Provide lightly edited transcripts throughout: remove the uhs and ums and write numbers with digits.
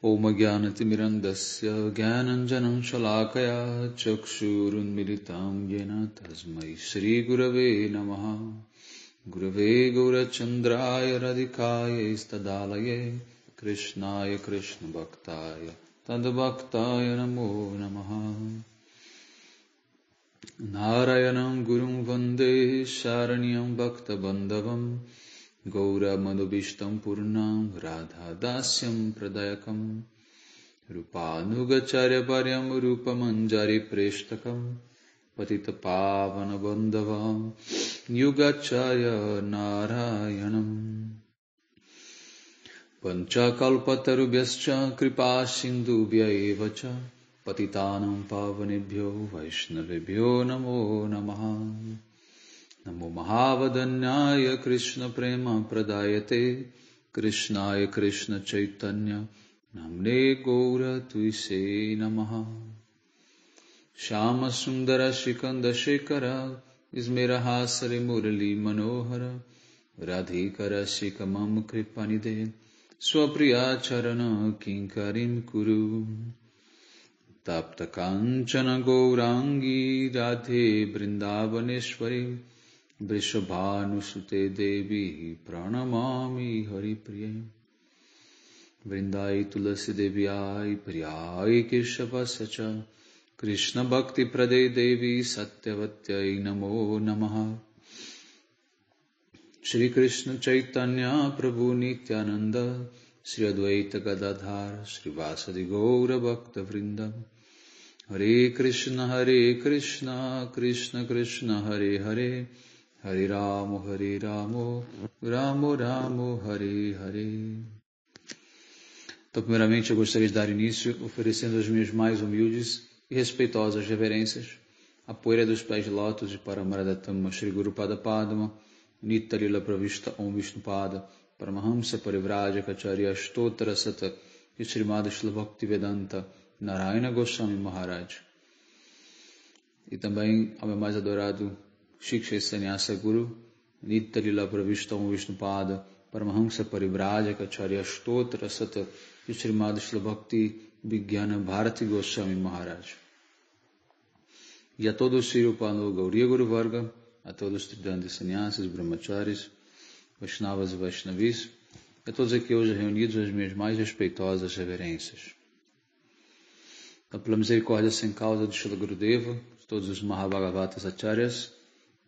Om Jnanatimirandasya Jnananjanam Shalakaya Chakshurunmilitam Yena Tasmai Shri Gurave Namaha. Gurave Gaurachandraya Radhikaya Istadalaye Krishnaya Krishna Bhaktaya Tadbhaktaya Namo Namaha. Narayanam Gurum Vande Sharanyam Bhakta Bandhavam Gaura Madhubhishtam Purnam Radha Dasyam Pradayakam Rupanugacharya Paryam Rupamanjari Preshtakam Patita Pavana Bandhavam Yugacharya Narayanam Panchakalpatarubhyascha Kripa Sindhubhya Evacha Patitanam Pavanebhyo Vaishnavebhyo Namo Namaha. Namo Mahavadanyaya Krishna Prema Pradayate Krishnaya Krishna Chaitanya Namne Gaura Tuise Namaha. Shama Sundara Shikanda Shekara Ismerahasare Murali Manohara Radhikara Shikamam Kripanide Swapriya Charana Kinkarim Kuru Tapta Kanchana Gaurangi Radhe Brindavaneshwari Vrishabhanusute Devi Pranamami Haripriya Vrindai Tulasi Devyai Priyai Keshavasya Krishna Bhakti Prade Devi Satyavatyai Namo Namaha. Shri Krishna Chaitanya Prabhu Nityananda Shri Advaita Gadadhar Shri Vasadi Gaura Bhakta Vrinda Hare Krishna Krishna Krishna Hare Hare Hare Ramo, Ramo Ramo, Hare Hare. Então, primeiramente, eu gostaria de dar início oferecendo as minhas mais humildes e respeitosas reverências à poeira dos pés de lótus de Paramaradattama Shri Guru Pada Padma, Nitya Lila Pravishta Om Vishnupada, Paramahamsa Parivraja Kacharya Stotra Sata e Srimad Shila Bhaktivedanta Narayana Goswami Maharaj. E também ao meu mais adorado Shiksha Sannyasa Guru, Nitya Lila Pravishta Om Vishnupada, Paramahamsa Parivraja Kacharya Stotra Sata e Srimad Shila Bhakti Vigyana Bharati Goswami Maharaj. E a todos os Sri Upano Gauriya Guru Varga, a todos os Tridandis Sannyasis, Brahmacharis, Vaishnavas e Vaishnavis, e a todos aqui hoje reunidos as minhas mais respeitosas reverências. Então, pela misericórdia sem causa de Srila Gurudeva, de todos os Mahabhagavatas Acharyas,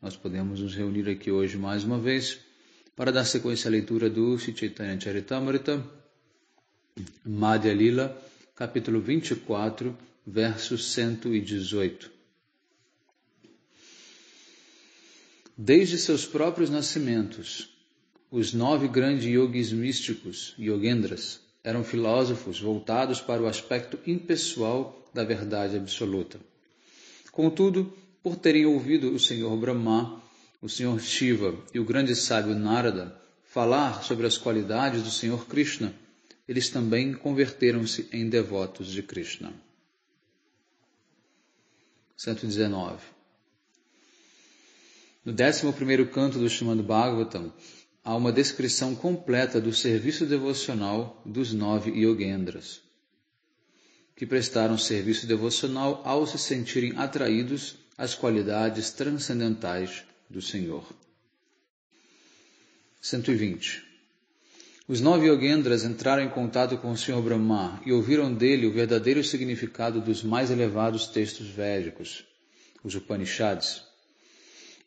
nós podemos nos reunir aqui hoje mais uma vez para dar sequência à leitura do Sri Chaitanya Charitamrita, Madhya Lila, capítulo 24, verso 118. Desde seus próprios nascimentos, os 9 grandes yogis místicos, yogendras, eram filósofos voltados para o aspecto impessoal da verdade absoluta. Contudo, por terem ouvido o Senhor Brahma, o Senhor Shiva e o grande sábio Narada falar sobre as qualidades do Senhor Krishna, eles também converteram-se em devotos de Krishna. 119. No 11º canto do Srimad Bhagavatam, há uma descrição completa do serviço devocional dos 9 yogendras, que prestaram serviço devocional ao se sentirem atraídos às qualidades transcendentais do Senhor. 120. Os 9 yogendras entraram em contato com o Senhor Brahma e ouviram dele o verdadeiro significado dos mais elevados textos védicos, os Upanishads.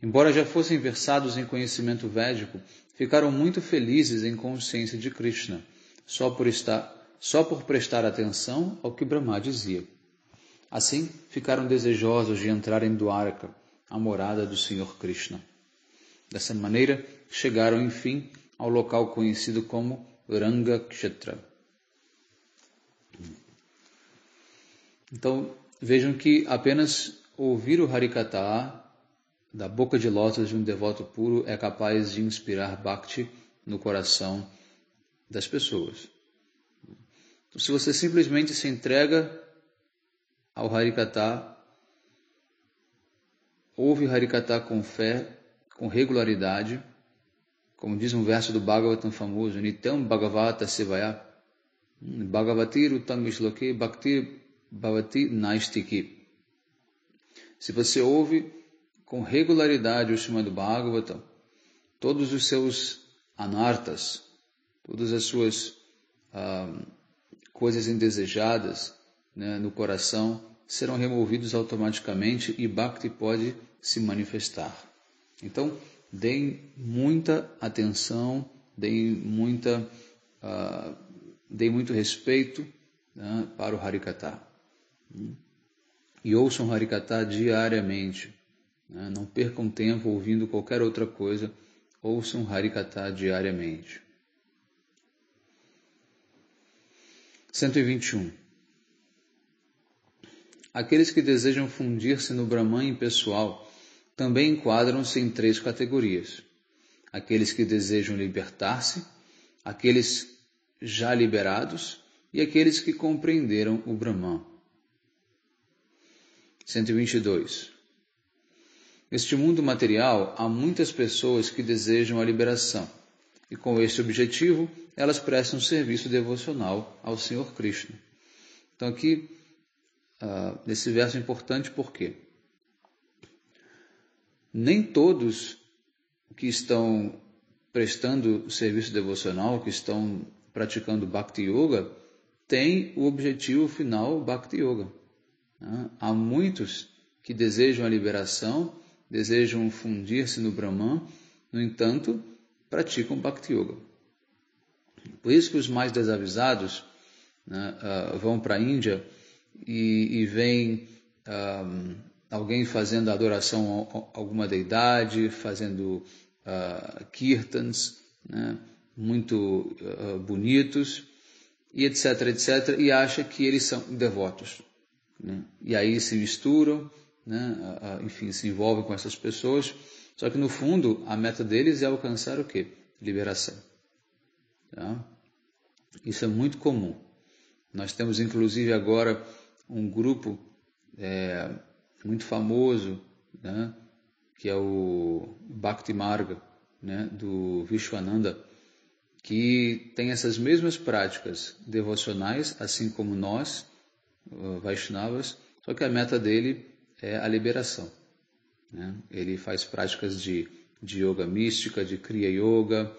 Embora já fossem versados em conhecimento védico, ficaram muito felizes em consciência de Krishna, só por prestar atenção ao que Brahma dizia. Assim, ficaram desejosos de entrar em Dwarka, a morada do Senhor Krishna. Dessa maneira, chegaram, enfim, ao local conhecido como Ranga Kshetra. Então, vejam que apenas ouvir o Harikatha da boca de lótus de um devoto puro é capaz de inspirar Bhakti no coração das pessoas. Então, se você simplesmente se entrega ao Harikatha, ouve Harikatha com fé, com regularidade, como diz um verso do Bhagavatam famoso, Nityam Bhagavata Sevaya, Bhagavati Rutam Vishloke Bhakti Bhavati Naistiki. Se você ouve com regularidade o Srimad Bhagavatam, todos os seus anartas, todas as suas coisas indesejadas, né, no coração, serão removidos automaticamente e Bhakti pode se manifestar. Então, deem muita atenção, deem muito respeito, né, para o Harikatha. E ouçam Harikatha diariamente. Né, não percam tempo ouvindo qualquer outra coisa, ouçam Harikatha diariamente. 121. Aqueles que desejam fundir-se no Brahman impessoal também enquadram-se em 3 categorias. Aqueles que desejam libertar-se, aqueles já liberados e aqueles que compreenderam o Brahman. 122. Neste mundo material, há muitas pessoas que desejam a liberação, e com este objetivo, elas prestam serviço devocional ao Senhor Krishna. Então aqui, nesse verso é importante porque nem todos que estão prestando serviço devocional, que estão praticando Bhakti Yoga, têm o objetivo final Bhakti Yoga. Há muitos que desejam a liberação, desejam fundir-se no Brahman, no entanto, praticam Bhakti Yoga. Por isso que os mais desavisados, né, vão para a Índia e veem alguém fazendo adoração a alguma deidade, fazendo kirtans, né, muito bonitos, e etc, etc, e acha que eles são devotos. Né? E aí se misturam, né, enfim, se envolvem com essas pessoas, só que no fundo a meta deles é alcançar o quê? Liberação. Tá? Isso é muito comum. Nós temos inclusive agora um grupo muito famoso, né, que é o Bhakti Marga, né, do Vishwananda, que tem essas mesmas práticas devocionais, assim como nós, Vaishnavas, só que a meta dele é a liberação. Né? Ele faz práticas de yoga mística, de Kriya Yoga,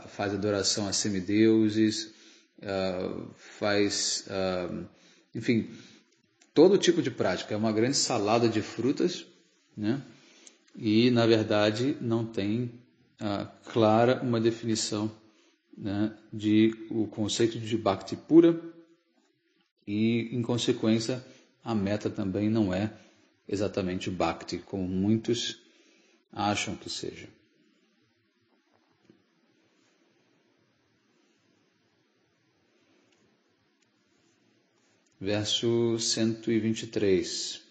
faz adoração a semideuses, faz, enfim, todo tipo de prática. É uma grande salada de frutas, né? E, na verdade, não tem clara uma definição, né, de o conceito de Bhakti pura e, em consequência, a meta também não é exatamente Bhakti, como muitos acham que seja. Verso 123.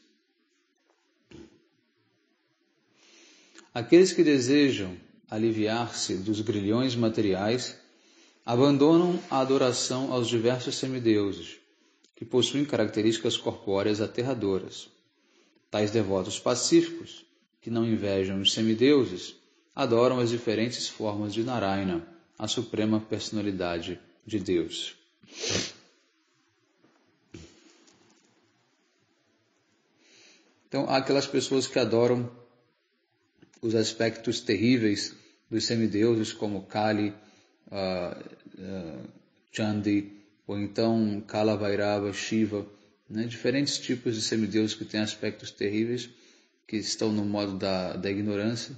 Aqueles que desejam aliviar-se dos grilhões materiais abandonam a adoração aos diversos semideuses, que possuem características corpóreas aterradoras. Tais devotos pacíficos, que não invejam os semideuses, adoram as diferentes formas de Narayana, a suprema personalidade de Deus. Então, há aquelas pessoas que adoram os aspectos terríveis dos semideuses, como Kali, Chandi, ou então Kala Bhairava, Shiva, né? Diferentes tipos de semideuses que têm aspectos terríveis, que estão no modo da ignorância,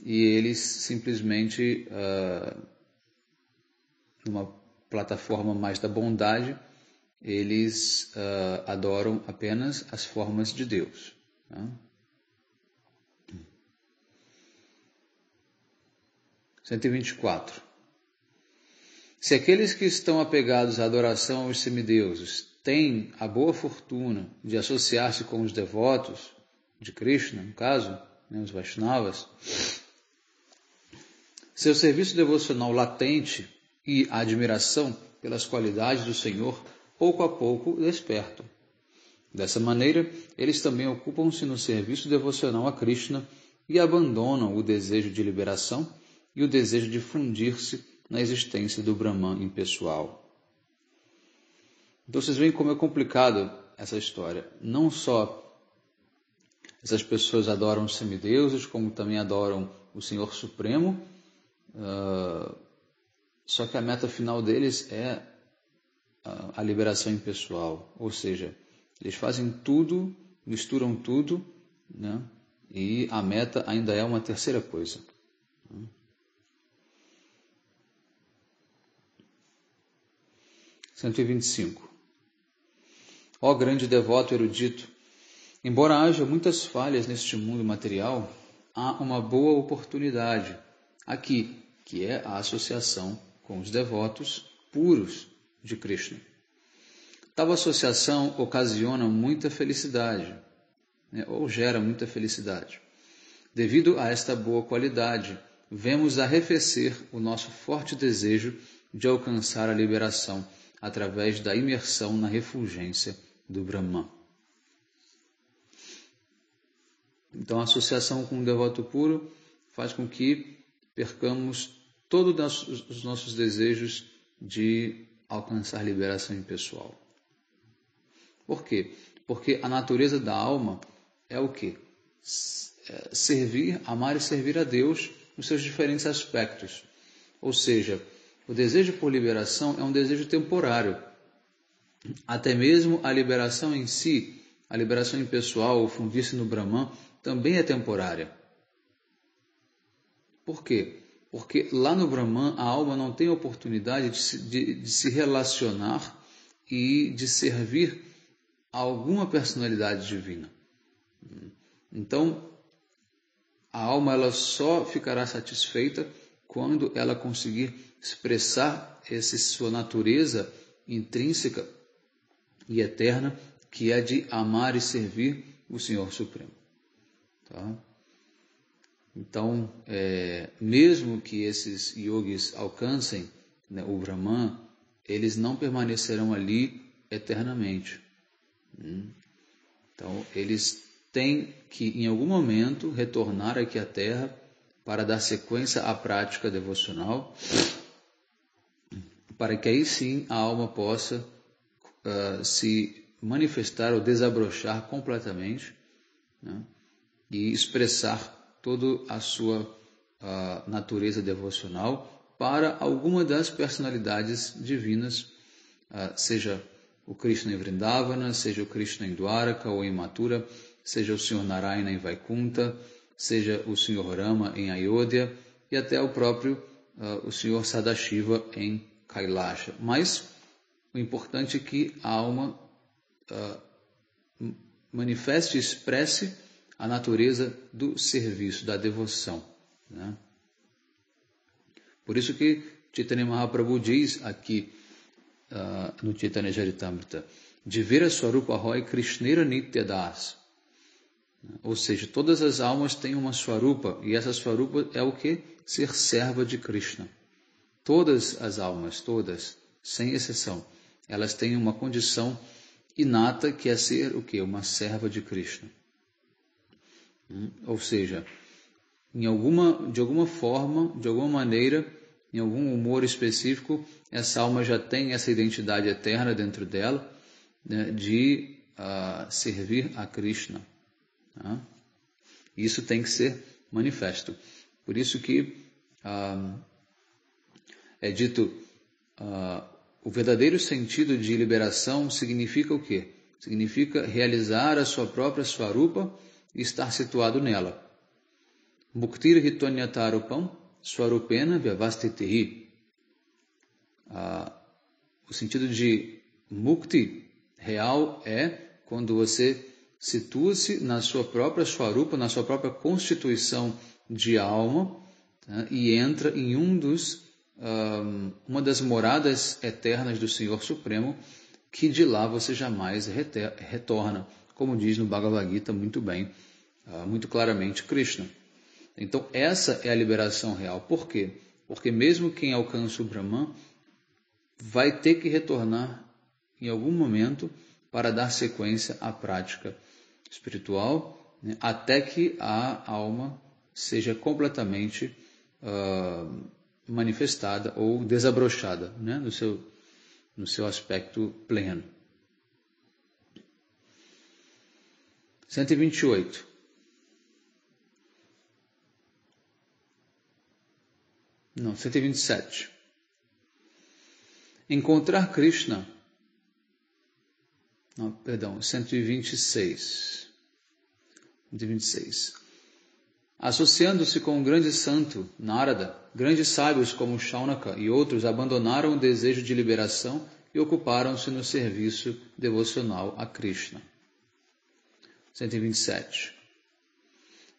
e eles simplesmente, numa plataforma mais da bondade, eles adoram apenas as formas de Deus. Tá? 124. Se aqueles que estão apegados à adoração aos semideuses têm a boa fortuna de associar-se com os devotos de Krishna, no caso, né, os Vaishnavas, seu serviço devocional latente e a admiração pelas qualidades do Senhor pouco a pouco despertam. Dessa maneira, eles também ocupam-se no serviço devocional a Krishna e abandonam o desejo de liberação e o desejo de fundir-se na existência do Brahman impessoal. Então vocês veem como é complicado essa história. Não só essas pessoas adoram os semideuses, como também adoram o Senhor Supremo, só que a meta final deles é a liberação impessoal. Ou seja, eles fazem tudo, misturam tudo, né? E a meta ainda é uma terceira coisa. 125. Ó grande devoto erudito, embora haja muitas falhas neste mundo material, há uma boa oportunidade aqui, que é a associação com os devotos puros de Krishna. Tal associação ocasiona muita felicidade, né, ou gera muita felicidade. Devido a esta boa qualidade, vemos arrefecer o nosso forte desejo de alcançar a liberação através da imersão na refulgência do Brahman. Então, a associação com o devoto puro faz com que percamos todos os nossos desejos de alcançar liberação impessoal. Por quê? Porque a natureza da alma é o quê? Servir, amar e servir a Deus nos seus diferentes aspectos. Ou seja, o desejo por liberação é um desejo temporário. Até mesmo a liberação em si, a liberação impessoal, o fundir-se no Brahman, também é temporária. Por quê? Porque lá no Brahman a alma não tem oportunidade de se relacionar e de servir a alguma personalidade divina. Então, a alma ela só ficará satisfeita quando ela conseguir expressar essa sua natureza intrínseca e eterna, que é de amar e servir o Senhor Supremo. Tá? Então, mesmo que esses yogis alcancem, né, o Brahman, eles não permanecerão ali eternamente. Então, eles têm que, em algum momento, retornar aqui à Terra para dar sequência à prática devocional, para que aí sim a alma possa se manifestar ou desabrochar completamente, né, e expressar toda a sua natureza devocional para alguma das personalidades divinas, seja o Krishna em Vrindavana, seja o Krishna em Dwaraka ou em Mathura, seja o Senhor Narayana em Vaikunta, seja o Senhor Rama em Ayodhya e até o próprio o Senhor Sadashiva em Kailasha. Mas o importante é que a alma manifeste e expresse a natureza do serviço, da devoção. Né? Por isso que Chaitanya Mahaprabhu diz aqui no Chaitanya Charitamrita, Jivira Swarupa Roy Krishnera Nityadas. Ou seja, todas as almas têm uma Swarupa, e essa Swarupa é o que? Ser serva de Krishna. Todas as almas, todas, sem exceção, elas têm uma condição inata que é ser o que? Uma serva de Krishna. Ou seja, de alguma forma, de alguma maneira, em algum humor específico, essa alma já tem essa identidade eterna dentro dela, né, de servir a Krishna. Tá? Isso tem que ser manifesto. Por isso que é dito, o verdadeiro sentido de liberação significa o quê? Significa realizar a sua própria Swarupa e estar situado nela. Muktir hitonyatarupam swarupena vyavastitihi. O sentido de mukti real é quando você situa-se na sua própria Swarupa, na sua própria constituição de alma, tá? E entra em uma das moradas eternas do Senhor Supremo, que de lá você jamais retorna, como diz no Bhagavad Gita muito bem, muito claramente Krishna. Então essa é a liberação real. Por quê? Porque mesmo quem alcança o Brahman vai ter que retornar em algum momento para dar sequência à prática espiritual, né, até que a alma seja completamente manifestada ou desabrochada, né, no seu aspecto pleno. 128. Não, 127. Encontrar Krishna. Não, perdão, 126. 126. Associando-se com o grande santo, Narada, grandes sábios como Shaunaka e outros abandonaram o desejo de liberação e ocuparam-se no serviço devocional a Krishna. 127.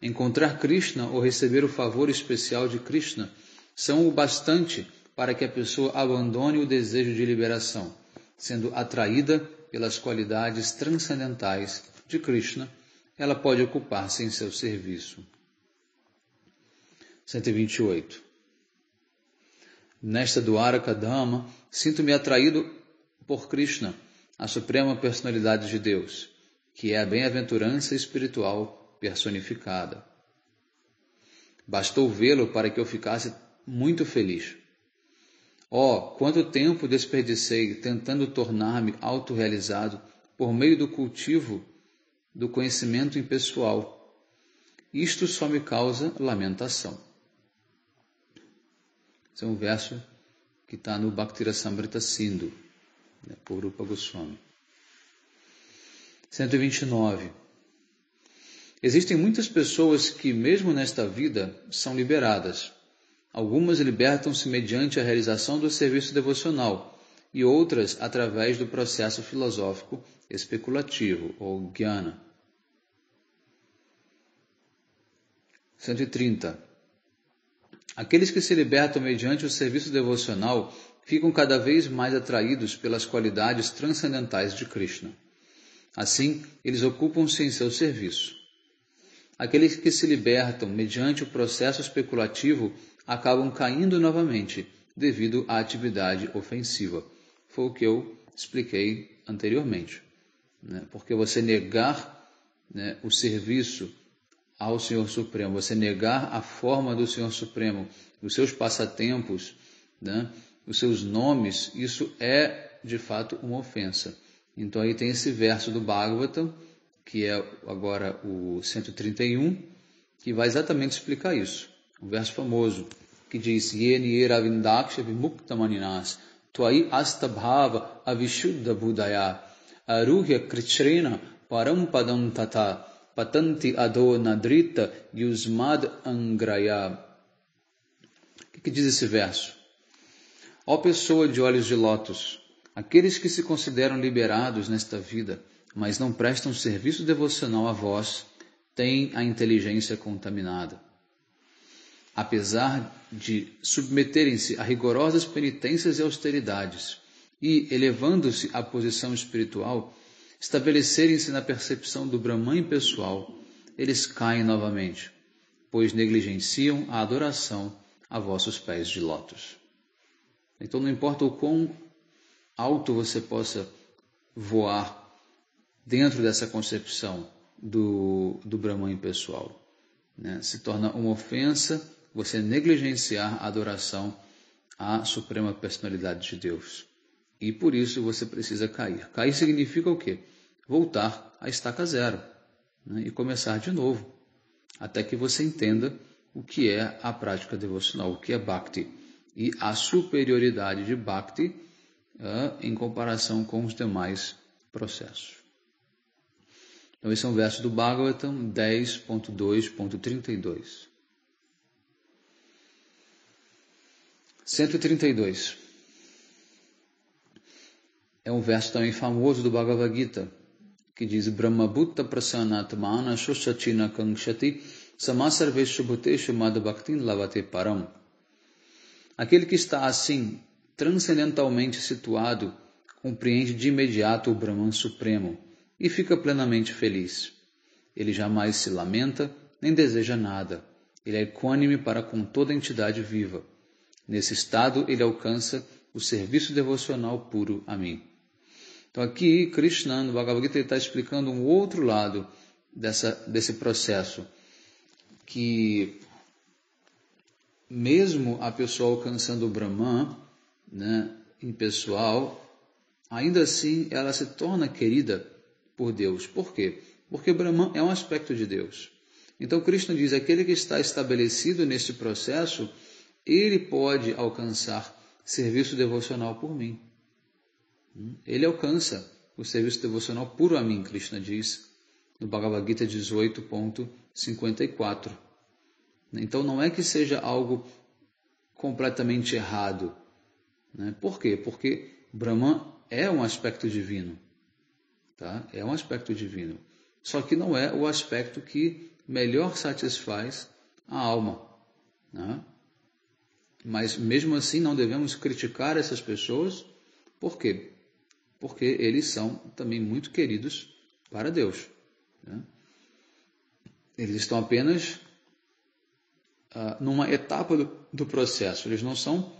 Encontrar Krishna ou receber o favor especial de Krishna são o bastante para que a pessoa abandone o desejo de liberação, sendo atraída pelas qualidades transcendentais de Krishna, ela pode ocupar-se em seu serviço. 128. Nesta Dwaraka Dhama, sinto-me atraído por Krishna, a suprema personalidade de Deus, que é a bem-aventurança espiritual personificada. Bastou vê-lo para que eu ficasse muito feliz. Quanto tempo desperdicei tentando tornar-me autorrealizado por meio do cultivo do conhecimento impessoal. Isto só me causa lamentação. Esse é um verso que está no Bhaktirasamrita Sindhu, por Rupa Goswami. 129. Existem muitas pessoas que, mesmo nesta vida, são liberadas. Algumas libertam-se mediante a realização do serviço devocional e outras através do processo filosófico especulativo, ou jnana. 130. Aqueles que se libertam mediante o serviço devocional ficam cada vez mais atraídos pelas qualidades transcendentais de Krishna. Assim, eles ocupam-se em seu serviço. Aqueles que se libertam mediante o processo especulativo acabam caindo novamente devido à atividade ofensiva. Foi o que eu expliquei anteriormente. Porque você negar o serviço ao Senhor Supremo, você negar a forma do Senhor Supremo, os seus passatempos, os seus nomes, isso é de fato uma ofensa. Então aí tem esse verso do Bhagavatam, que é agora o 131, que vai exatamente explicar isso. Um verso famoso, que diz: Yeni ravindaksha vimukta maninas tvai astabhava avishuddha budaya aruhya krichrena parampadam tata patanti ado nadrita yusmad angraya. O que diz esse verso? Ó pessoa de olhos de lótus, aqueles que se consideram liberados nesta vida, mas não prestam serviço devocional a vós, têm a inteligência contaminada. Apesar de submeterem-se a rigorosas penitências e austeridades, e, elevando-se à posição espiritual, estabelecerem-se na percepção do Brahman impessoal, eles caem novamente, pois negligenciam a adoração a vossos pés de lótus. Então não importa o quão alto você possa voar dentro dessa concepção do Brahman impessoal, se torna uma ofensa você negligenciar a adoração à Suprema Personalidade de Deus. E por isso você precisa cair. Cair significa o quê? Voltar à estaca zero, e começar de novo, até que você entenda o que é a prática devocional, o que é Bhakti, e a superioridade de Bhakti em comparação com os demais processos. Então esse é um verso do Bhagavatam 10.2.32. 132. É um verso também famoso do Bhagavad Gita, que diz: Brahma Bhutta Prasanatmana Shoshachina Kankshati Samasarveshu Bhuteshu Madhbhaktin Lavate Param. Aquele que está assim, transcendentalmente situado, compreende de imediato o Brahman Supremo e fica plenamente feliz. Ele jamais se lamenta, nem deseja nada. Ele é equânime para com toda entidade viva. Nesse estado, ele alcança o serviço devocional puro a mim. Então aqui, Krishna, no Bhagavad Gita, está explicando um outro lado desse processo, que mesmo a pessoa alcançando o Brahman, né, impessoal, ainda assim ela se torna querida por Deus. Por quê? Porque Brahman é um aspecto de Deus. Então Krishna diz, aquele que está estabelecido neste processo, ele pode alcançar serviço devocional por mim. Ele alcança o serviço devocional por a mim, Krishna diz, no Bhagavad Gita 18.54. Então não é que seja algo completamente errado. Né? Por quê? Porque Brahman é um aspecto divino. Tá? É um aspecto divino. Só que não é o aspecto que melhor satisfaz a alma. Né? Mas mesmo assim não devemos criticar essas pessoas. Por quê? Porque eles são também muito queridos para Deus. Né? Eles estão apenas numa etapa do processo. Eles não são,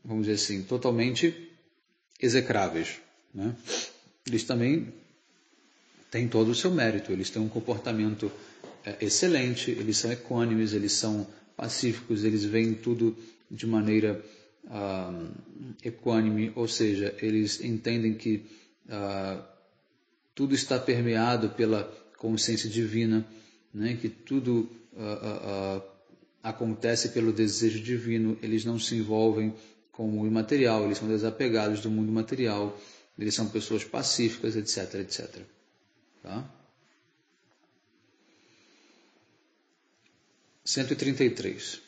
vamos dizer assim, totalmente execráveis. Né? Eles também têm todo o seu mérito. Eles têm um comportamento excelente, eles são equânimes, eles são pacíficos, eles veem tudo de maneira equânime, ou seja, eles entendem que tudo está permeado pela consciência divina, né? Que tudo acontece pelo desejo divino, eles não se envolvem com o imaterial, eles são desapegados do mundo material, eles são pessoas pacíficas, etc, etc. Tá? 133.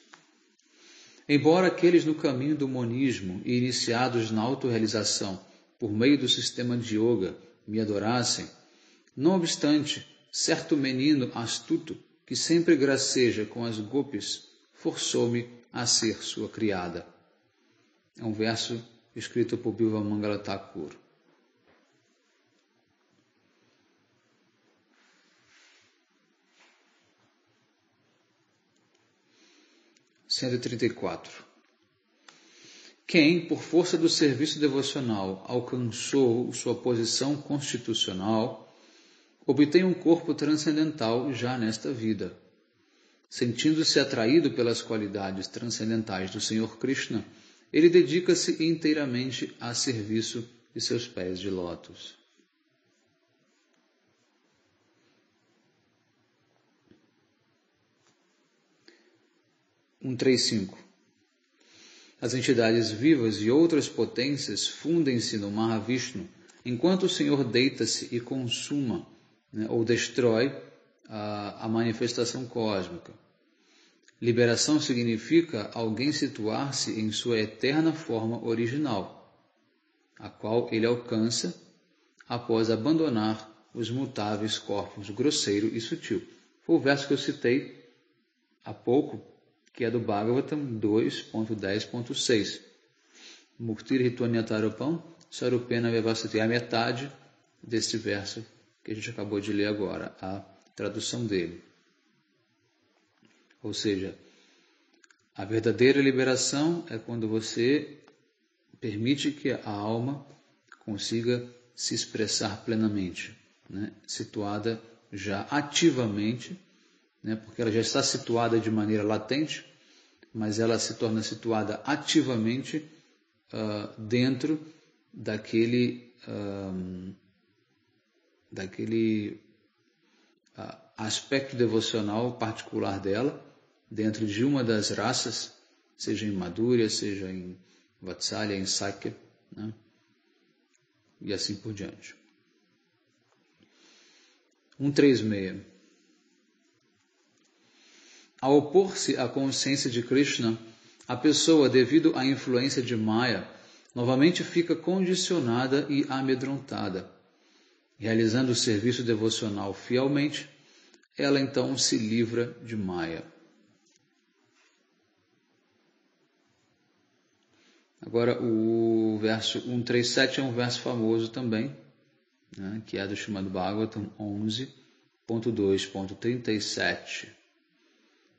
Embora aqueles no caminho do monismo e iniciados na autorrealização por meio do sistema de yoga me adorassem, não obstante, certo menino astuto que sempre graceja com as gopis forçou-me a ser sua criada. É um verso escrito por Bilva Mangala Thakur. Quem, por força do serviço devocional, alcançou sua posição constitucional, obtém um corpo transcendental já nesta vida. Sentindo-se atraído pelas qualidades transcendentais do Senhor Krishna, ele dedica-se inteiramente a serviço de seus pés de lótus. As entidades vivas e outras potências fundem-se no Mahavishnu, enquanto o Senhor deita-se e consuma, né, ou destrói a manifestação cósmica. Liberação significa alguém situar-se em sua eterna forma original, a qual ele alcança após abandonar os mutáveis corpos grosseiro e sutil. Foi o verso que eu citei há pouco, que é do Bhagavatam 2.10.6. Muktir Hitvanyatarupam Sarupena Vyavasati. É a metade deste verso que a gente acabou de ler agora, a tradução dele. Ou seja, a verdadeira liberação é quando você permite que a alma consiga se expressar plenamente, né? Situada já ativamente, né? Porque ela já está situada de maneira latente, mas ela se torna situada ativamente dentro daquele aspecto devocional particular dela, dentro de uma das raças, seja em Madhurya, seja em Vatsalya, em Sakya, né? E assim por diante. 136. Ao opor-se à consciência de Krishna, a pessoa, devido à influência de Maya, novamente fica condicionada e amedrontada. Realizando o serviço devocional fielmente, ela então se livra de Maya. Agora, o verso 137 é um verso famoso também, né, que é do Srimad Bhagavatam 11.2.37,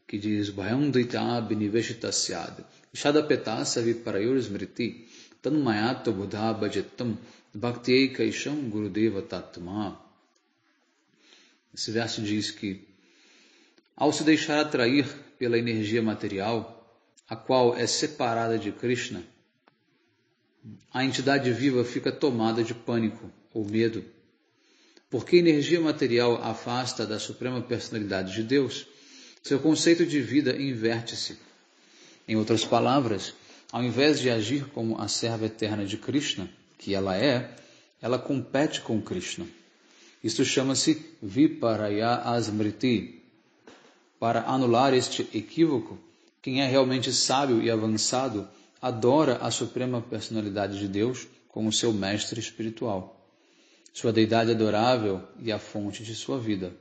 que diz: Bhayam Dita Biniveshitasyad Shadapetasa Viparayur Smriti Tanmayato Buddha Bhajetam Bhakti Kaisham Gurudeva Tatma. Esse verso diz que Ao se deixar atrair pela energia material, a qual é separada de Krishna, a entidade viva fica tomada de pânico ou medo. Porque a energia material afasta da Suprema Personalidade de Deus, seu conceito de vida inverte-se. Em outras palavras, ao invés de agir como a serva eterna de Krishna, que ela compete com Krishna. Isto chama-se Viparaya Asmriti. Para anular este equívoco, quem é realmente sábio e avançado adora a Suprema Personalidade de Deus como seu mestre espiritual, sua deidade adorável e a fonte de sua vida.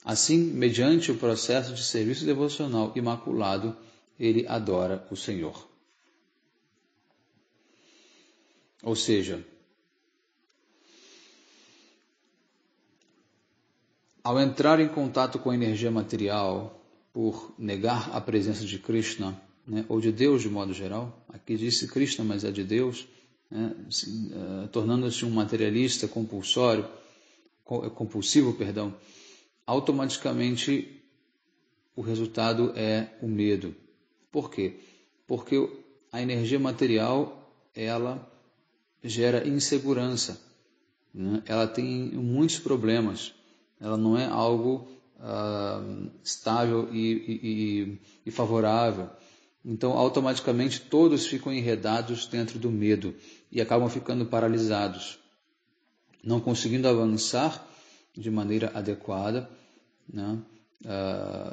Assim, mediante o processo de serviço devocional imaculado, ele adora o Senhor. Ou seja, ao entrar em contato com a energia material por negar a presença de Krishna, ou de Deus de modo geral, aqui disse Krishna, mas é de Deus, tornando-se um materialista compulsivo, automaticamente o resultado é o medo. Por quê? Porque a energia material, ela gera insegurança, ela tem muitos problemas, ela não é algo estável e favorável. Então, automaticamente, todos ficam enredados dentro do medo e acabam ficando paralisados, não conseguindo avançar de maneira adequada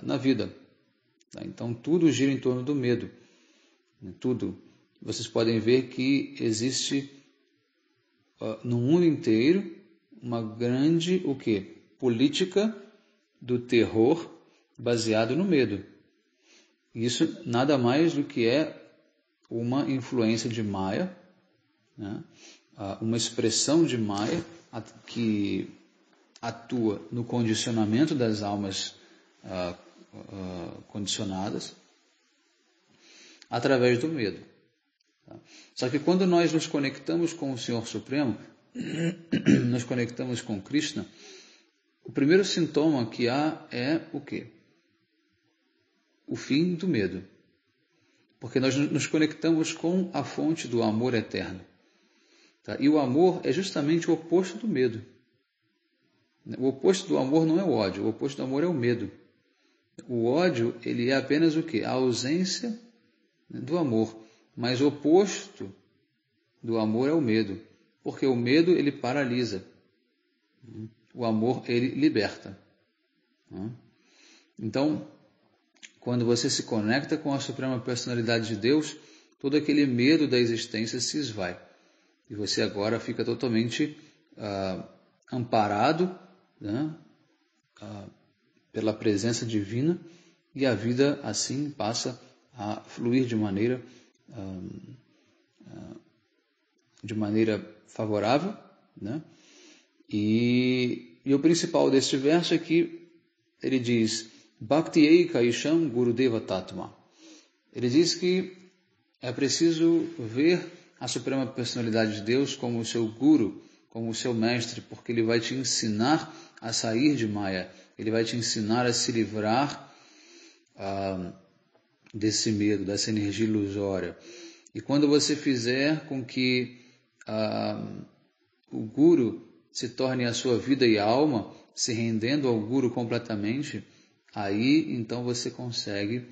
na vida. Então, tudo gira em torno do medo. Tudo. Vocês podem ver que existe no mundo inteiro uma grande política do terror baseado no medo. Isso nada mais do que é uma influência de Maya, uma expressão de Maya que atua no condicionamento das almas condicionadas através do medo. Só que quando nós nos conectamos com o Senhor Supremo, nos conectamos com Krishna, o primeiro sintoma que há é o quê? O fim do medo. Porque nós nos conectamos com a fonte do amor eterno. E o amor é justamente o oposto do medo. O oposto do amor não é o ódio, o oposto do amor é o medo. O ódio, ele é apenas o quê? A ausência do amor. Mas o oposto do amor é o medo. Porque o medo, ele paralisa. O amor, ele liberta. Então, quando você se conecta com a Suprema Personalidade de Deus, todo aquele medo da existência se esvai. E você agora fica totalmente amparado pela presença divina, e a vida assim passa a fluir de maneira favorável. E o principal deste verso é que ele diz: Bhakti Eika Isham Gurudeva Tatma. Ele diz que é preciso ver a Suprema Personalidade de Deus como o seu guru, como o seu mestre, porque ele vai te ensinar a sair de Maya, ele vai te ensinar a se livrar desse medo, dessa energia ilusória. E quando você fizer com que o guru se torne a sua vida e alma, se rendendo ao guru completamente, aí então você consegue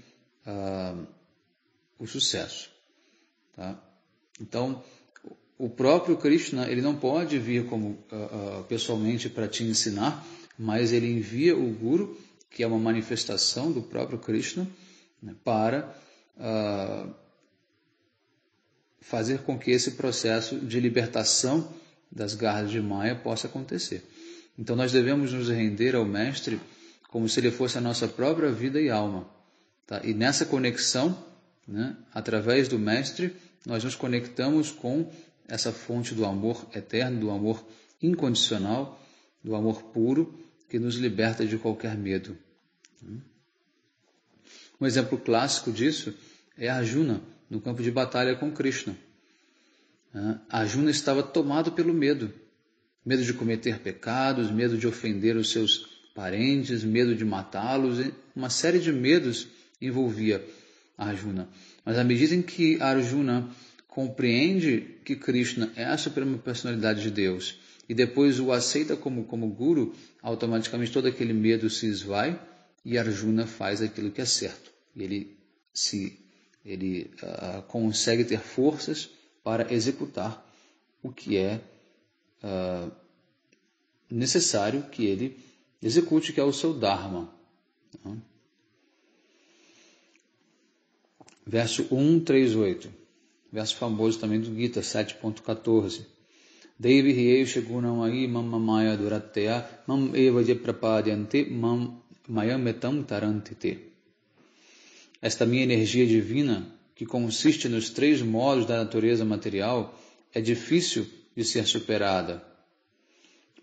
o sucesso. Então, o próprio Krishna, ele não pode vir pessoalmente para te ensinar, mas ele envia o guru, que é uma manifestação do próprio Krishna, para fazer com que esse processo de libertação das garras de Maya possa acontecer. Então nós devemos nos render ao Mestre como se ele fosse a nossa própria vida e alma. E nessa conexão, através do Mestre, nós nos conectamos com essa fonte do amor eterno, do amor incondicional, do amor puro, que nos liberta de qualquer medo. Um exemplo clássico disso é Arjuna, no campo de batalha com Krishna. Arjuna estava tomado pelo medo. Medo de cometer pecados, medo de ofender os seus parentes, medo de matá-los, uma série de medos envolvia Arjuna. Mas à medida em que Arjuna compreende que Krishna é a suprema personalidade de Deus e depois o aceita como guru, automaticamente todo aquele medo se esvai e Arjuna faz aquilo que é certo. Ele consegue ter forças para executar o que é necessário que ele execute, que é o seu Dharma. Verso 138, verso famoso também do Gita 7.14. Devi hiesha gunam ahi mamamaya duratteya mam evaje prapadyante mam mayametam tarantite. Esta minha energia divina, que consiste nos 3 modos da natureza material, é difícil de ser superada.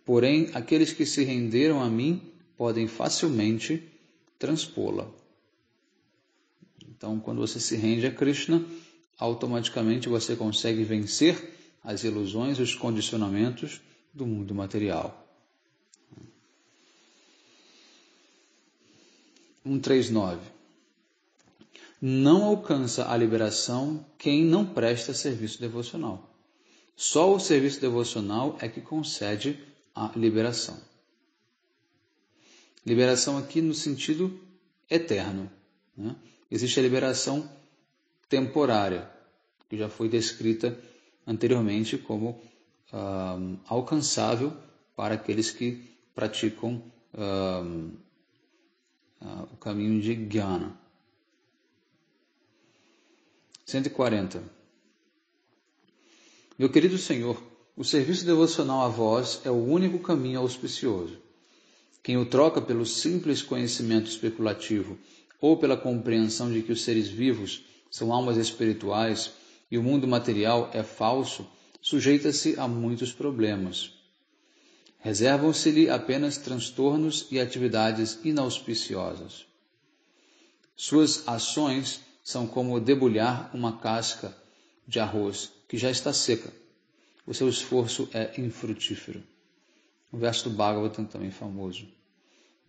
Porém, aqueles que se renderam a mim podem facilmente transpô-la. Então, quando você se rende a Krishna, automaticamente você consegue vencer as ilusões e os condicionamentos do mundo material. 139. Não alcança a liberação quem não presta serviço devocional. Só o serviço devocional é que concede a liberação. Liberação aqui no sentido eterno, né? Existe a liberação temporária, que já foi descrita anteriormente como alcançável para aqueles que praticam o caminho de Jnana. 140. Meu querido Senhor, o serviço devocional a vós é o único caminho auspicioso. Quem o troca pelo simples conhecimento especulativo ou pela compreensão de que os seres vivos são almas espirituais e o mundo material é falso, sujeita-se a muitos problemas. Reservam-se-lhe apenas transtornos e atividades inauspiciosas. Suas ações são como debulhar uma casca de arroz que já está seca. O seu esforço é infrutífero. O verso do Bhagavatam também famoso.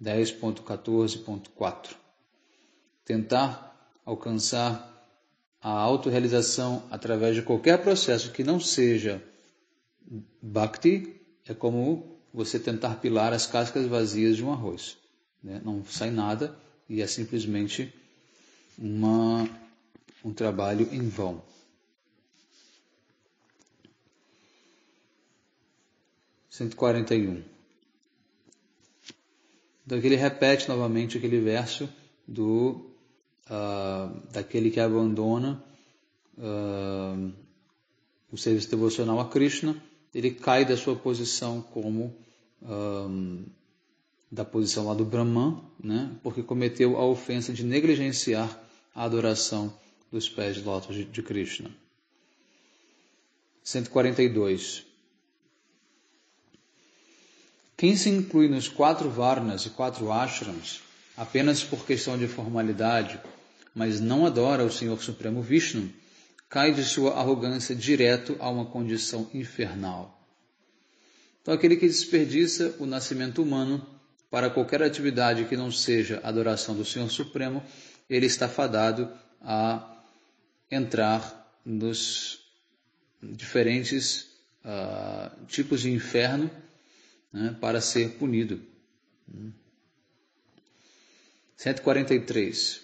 10.14.4. Tentar alcançar a autorrealização através de qualquer processo que não seja bhakti é como você tentar pilar as cascas vazias de um arroz, né? Não sai nada e é simplesmente um trabalho em vão. 141. Então aqui ele repete novamente aquele verso daquele que abandona o serviço devocional a Krishna, ele cai da sua posição como da posição lá do Brahman, né? Porque cometeu a ofensa de negligenciar a adoração dos pés de lótus de Krishna. 142. Quem se inclui nos 4 varnas e 4 ashrams apenas por questão de formalidade, mas não adora o Senhor Supremo Vishnu, cai de sua arrogância direto a uma condição infernal. Então, aquele que desperdiça o nascimento humano para qualquer atividade que não seja a adoração do Senhor Supremo, ele está fadado a entrar nos diferentes tipos de inferno, né, para ser punido. 143.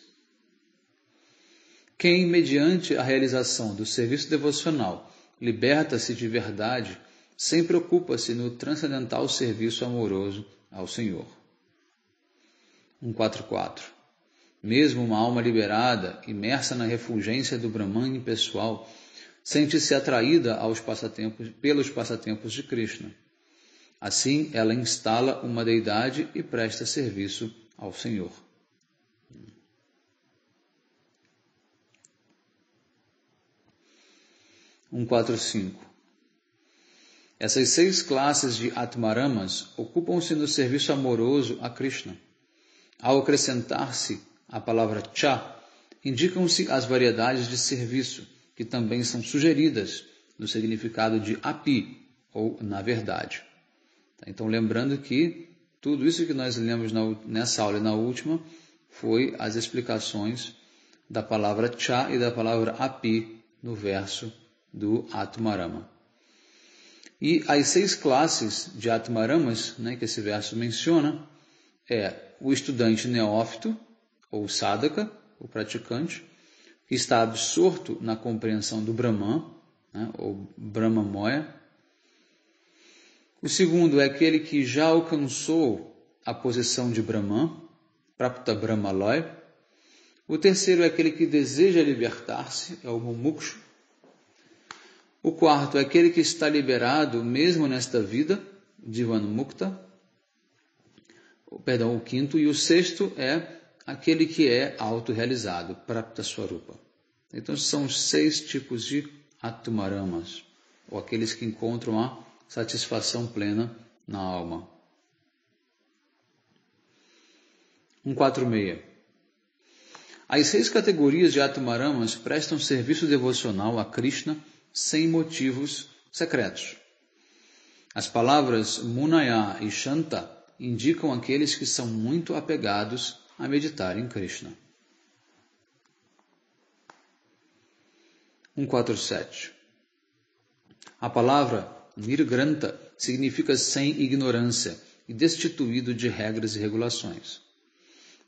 Quem, mediante a realização do serviço devocional, liberta-se de verdade, sempre ocupa-se no transcendental serviço amoroso ao Senhor. 144. Mesmo uma alma liberada, imersa na refulgência do Brahman impessoal, sente-se atraída pelos passatempos de Krishna. Assim, ela instala uma deidade e presta serviço ao Senhor. 145. Essas 6 classes de Atmaramas ocupam-se no serviço amoroso a Krishna. Ao acrescentar-se a palavra Cha, indicam-se as variedades de serviço, que também são sugeridas no significado de api, ou na verdade. Então, lembrando que Tudo isso que nós lemos nessa aula e na última foi as explicações da palavra cha e da palavra api no verso do Atmarama. E as 6 classes de Atmaramas, né, que esse verso menciona, é o estudante neófito, ou sadhaka, o praticante, que está absorto na compreensão do Brahman, né, ou Brahmamoya. O segundo é aquele que já alcançou a posição de Brahman, Prapta Brahmaloy. O terceiro é aquele que deseja libertar-se, é o Mumukshu. O quarto é aquele que está liberado mesmo nesta vida, Jivanmukta. O quinto e o sexto é aquele que é autorrealizado, Prapta Swarupa. Então são os 6 tipos de Atmaramas, ou aqueles que encontram a satisfação plena na alma. 146. As 6 categorias de Atmaramas prestam serviço devocional a Krishna sem motivos secretos. As palavras Munaya e Shanta indicam aqueles que são muito apegados a meditar em Krishna. 147. A palavra Nirgranta significa sem ignorância e destituído de regras e regulações.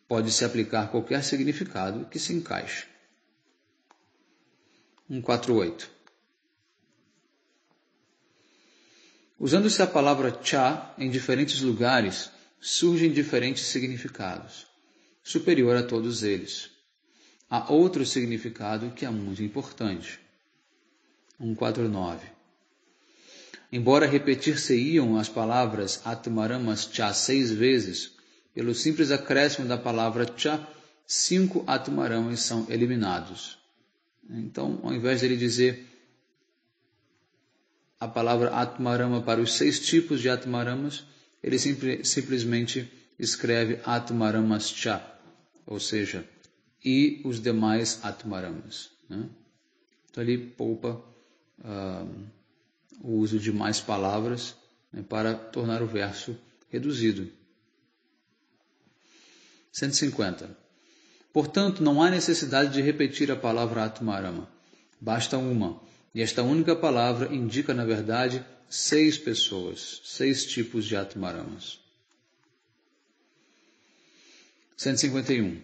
Pode-se aplicar qualquer significado que se encaixe. 148. Usando-se a palavra cha em diferentes lugares, surgem diferentes significados, superior a todos eles. Há outro significado que é muito importante. 149. Embora repetir-se-iam as palavras Atmaramas cha 6 vezes, pelo simples acréscimo da palavra cha, 5 Atmaramas são eliminados. Então, ao invés de ele dizer a palavra Atmarama para os 6 tipos de Atmaramas, ele simplesmente escreve Atmaramas cha, ou seja, e os demais Atmaramas. Né? Então ele poupa o uso de mais palavras, né, para tornar o verso reduzido. 150. Portanto, não há necessidade de repetir a palavra Atmarama. Basta uma. E esta única palavra indica, na verdade, 6 pessoas, 6 tipos de Atmaramas. 151.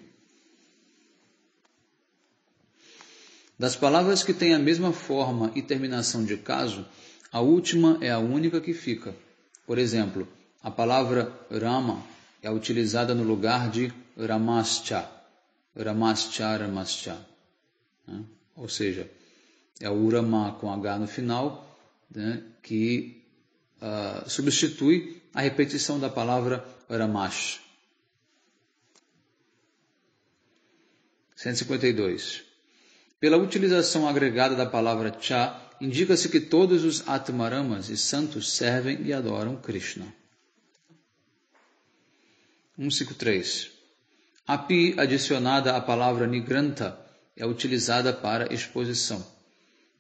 Das palavras que têm a mesma forma e terminação de caso, a última é a única que fica. Por exemplo, a palavra Rama é utilizada no lugar de Ramascha, Ramascha, Ramascha. Né? Ou seja, é o Rama com H no final, né, que substitui a repetição da palavra Ramash. 152. Pela utilização agregada da palavra cha, indica-se que todos os Atmaramas e santos servem e adoram Krishna. 153. A pi adicionada à palavra Nigranta é utilizada para exposição.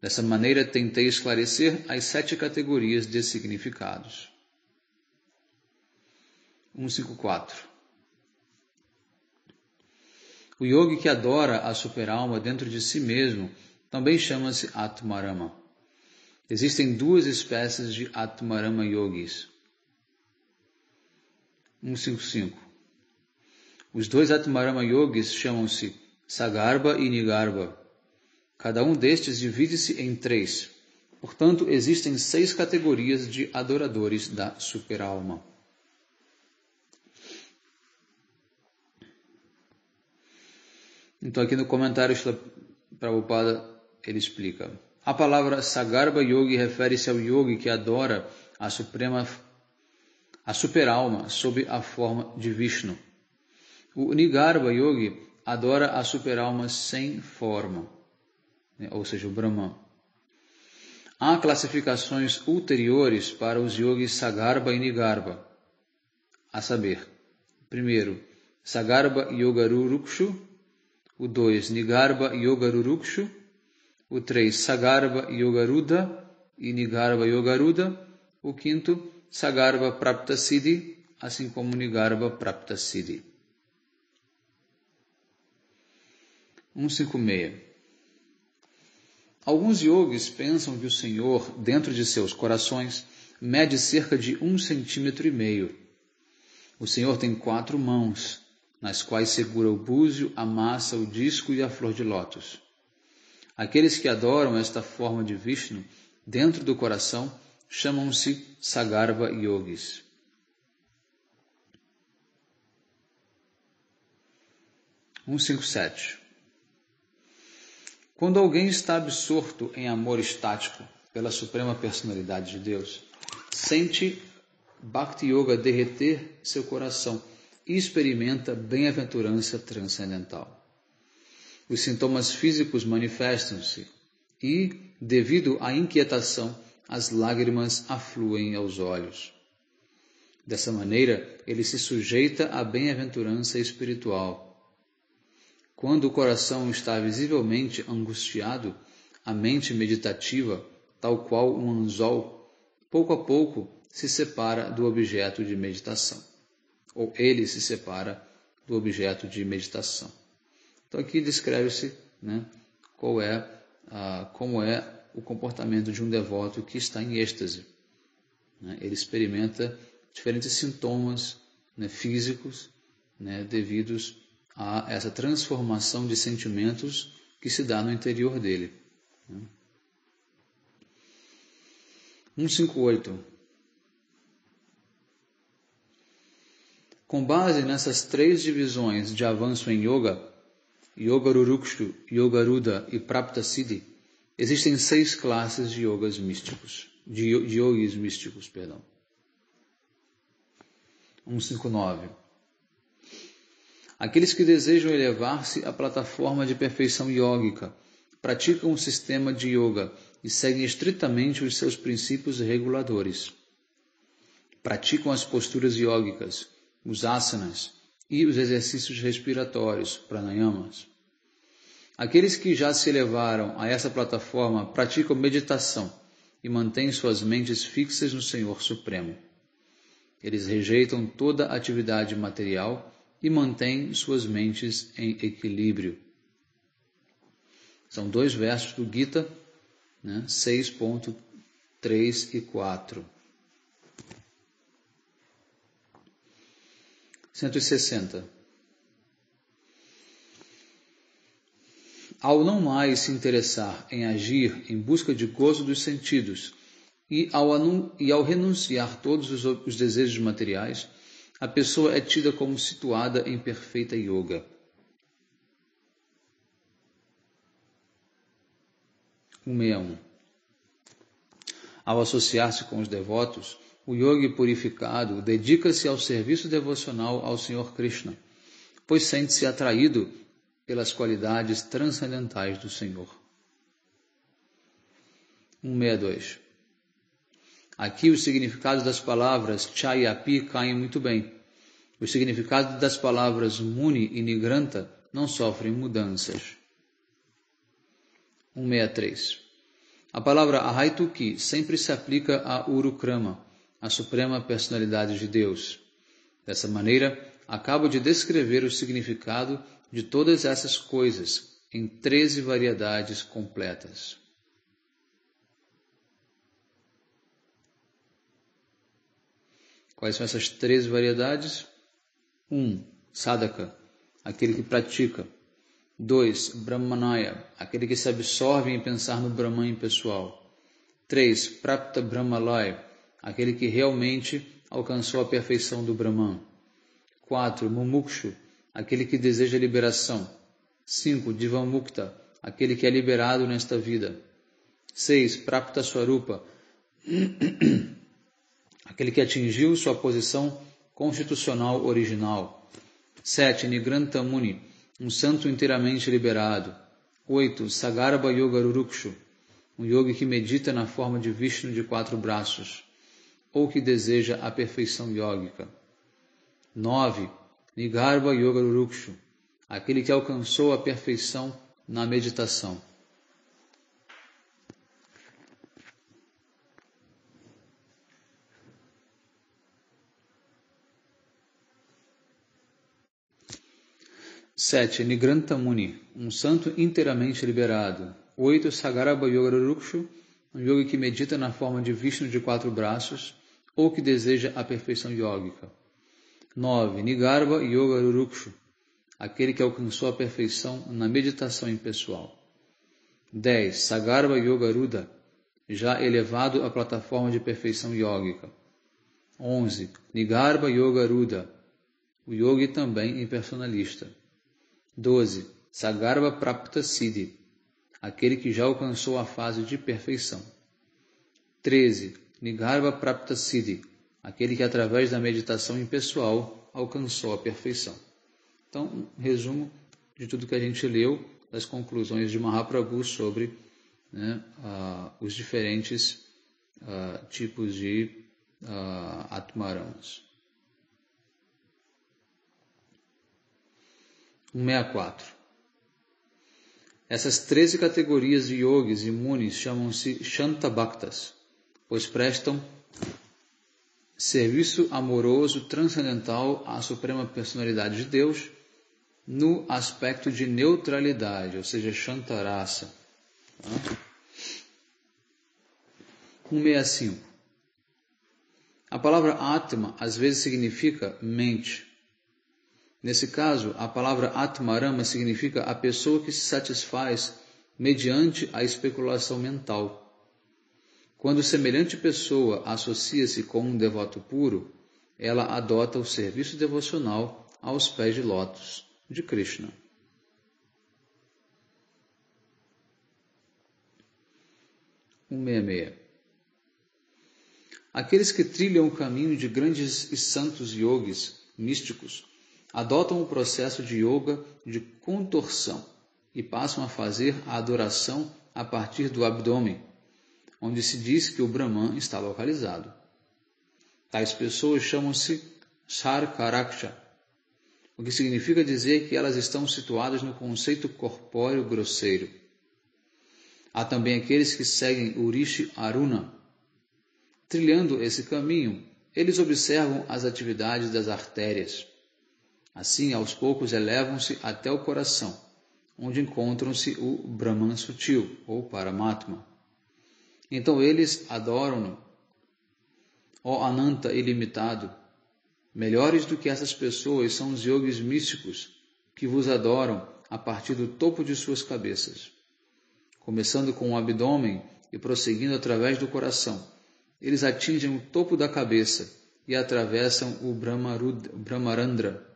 Dessa maneira, tentei esclarecer as 7 categorias de significados. 154. O yogi que adora a superalma dentro de si mesmo também chama-se Atmarama. Existem 2 espécies de Atmarama yogis. 155. Os 2 Atmarama yogis chamam-se Sagarbha e Nigarbha. Cada um destes divide-se em 3. Portanto, existem 6 categorias de adoradores da superalma. Então, aqui no comentário Prabhupada, ele explica. A palavra Sagarbha Yogi refere-se ao yogi que adora a superalma sob a forma de Vishnu. O Nigarbha Yogi adora a superalma sem forma, ou seja, o Brahman. Há classificações ulteriores para os yogis Sagarbha e Nigarbha, a saber, primeiro, Sagarbha Yogarurukshu, o 2, Nigarbha Yogarurukshu, o 3, Sagarbha Yogaruddha e Nigarbha Yogaruddha, o 5, Sagarbha Praptasiddhi assim como Nigarbha Prapta Siddhi. 156. Alguns yogis pensam que o Senhor, dentro de seus corações, mede cerca de 1,5 cm. O Senhor tem 4 mãos, nas quais segura o búzio, a massa, o disco e a flor de lótus. Aqueles que adoram esta forma de Vishnu dentro do coração chamam-se Sagarbha Yogis. 157. Quando alguém está absorto em amor estático pela Suprema Personalidade de Deus, sente Bhakti Yoga derreter seu coração e experimenta bem-aventurança transcendental. Os sintomas físicos manifestam-se e, devido à inquietação, as lágrimas afluem aos olhos. Dessa maneira, ele se sujeita à bem-aventurança espiritual. Quando o coração está visivelmente angustiado, a mente meditativa, tal qual um anzol, pouco a pouco se separa do objeto de meditação. Ou ele se separa do objeto de meditação. Então aqui descreve-se, como é o comportamento de um devoto que está em êxtase. Ele experimenta diferentes sintomas físicos devidos a essa transformação de sentimentos que se dá no interior dele. 158. Com base nessas 3 divisões de avanço em Yoga, Yoga Rurukshu, Yoga Ruda e Prapta Siddhi, existem 6 classes de yogis místicos. 159. Aqueles que desejam elevar-se à plataforma de perfeição yógica praticam um sistema de yoga e seguem estritamente os seus princípios reguladores. Praticam as posturas yógicas, os asanas e os exercícios respiratórios, pranayamas. Aqueles que já se elevaram a essa plataforma praticam meditação e mantêm suas mentes fixas no Senhor Supremo. Eles rejeitam toda atividade material e mantêm suas mentes em equilíbrio. São 2 versos do Gita, 6.3 e 4. 160. Ao não mais se interessar em agir em busca de gozo dos sentidos e ao renunciar todos os desejos materiais, a pessoa é tida como situada em perfeita yoga. 161. Ao associar-se com os devotos, o yogi purificado dedica-se ao serviço devocional ao Senhor Krishna, pois sente-se atraído pelas qualidades transcendentais do Senhor. 162. Aqui os significados das palavras Cha e Api caem muito bem. Os significados das palavras Muni e Nigranta não sofrem mudanças. 163. A palavra Ahaituki sempre se aplica a Urukrama, a Suprema Personalidade de Deus. Dessa maneira, acabo de descrever o significado de todas essas coisas em 13 variedades completas. Quais são essas 13 variedades? 1. Sadhaka, aquele que pratica. 2. Brahmanaya, aquele que se absorve em pensar no Brahman impessoal. 3. Prapta Brahmalaya, aquele que realmente alcançou a perfeição do Brahman. 4. Mumukshu, aquele que deseja liberação. 5. Divamukta, aquele que é liberado nesta vida. 6. Prapta Swarupa, aquele que atingiu sua posição constitucional original. 7. Nigranta Muni, um santo inteiramente liberado. 8. Sagarbha Yoga Rurukshu, um yogi que medita na forma de Vishnu de 4 braços, ou que deseja a perfeição yógica. 9. Nigarbha Yoga Rurukshu, aquele que alcançou a perfeição na meditação. 7. Nigranta Muni, um santo inteiramente liberado. 8. Sagarabha Yogarukshu, um yogi que medita na forma de Vishnu de 4 braços ou que deseja a perfeição yógica. 9. Nigarbha Yogarukshu, aquele que alcançou a perfeição na meditação impessoal. 10. Sagarbha Yogaruda, já elevado à plataforma de perfeição yógica. 11. Nigarbha Yogaruda, o yogi também impersonalista. 12. Sagarbha Prapta Siddhi, aquele que já alcançou a fase de perfeição. 13. Nigarbha Prapta Siddhi, aquele que através da meditação impessoal alcançou a perfeição. Então, um resumo de tudo que a gente leu, das conclusões de Mahaprabhu sobre os diferentes tipos de Atmaramas. 164. Essas 13 categorias de yogis e munis chamam-se Shanta Bhaktas, pois prestam serviço amoroso transcendental à Suprema Personalidade de Deus no aspecto de neutralidade, ou seja, Shantarasa. 165. A palavra Atma às vezes significa mente. Nesse caso, a palavra Atmarama significa a pessoa que se satisfaz mediante a especulação mental. Quando semelhante pessoa associa-se com um devoto puro, ela adota o serviço devocional aos pés de lótus de Krishna. 166. Aqueles que trilham o caminho de grandes e santos yogis místicos adotam o processo de yoga de contorção e passam a fazer a adoração a partir do abdômen, onde se diz que o Brahman está localizado. Tais pessoas chamam-se Sarkaraksha, o que significa dizer que elas estão situadas no conceito corpóreo grosseiro. Há também aqueles que seguem o Rishi Aruna. Trilhando esse caminho, eles observam as atividades das artérias. Assim, aos poucos, elevam-se até o coração, onde encontram-se o Brahman sutil, ou Paramatma. Então eles adoram-no. Ó Ananta ilimitado, melhores do que essas pessoas são os yogis místicos que vos adoram a partir do topo de suas cabeças. Começando com o abdômen e prosseguindo através do coração, eles atingem o topo da cabeça e atravessam o Brahmarandra,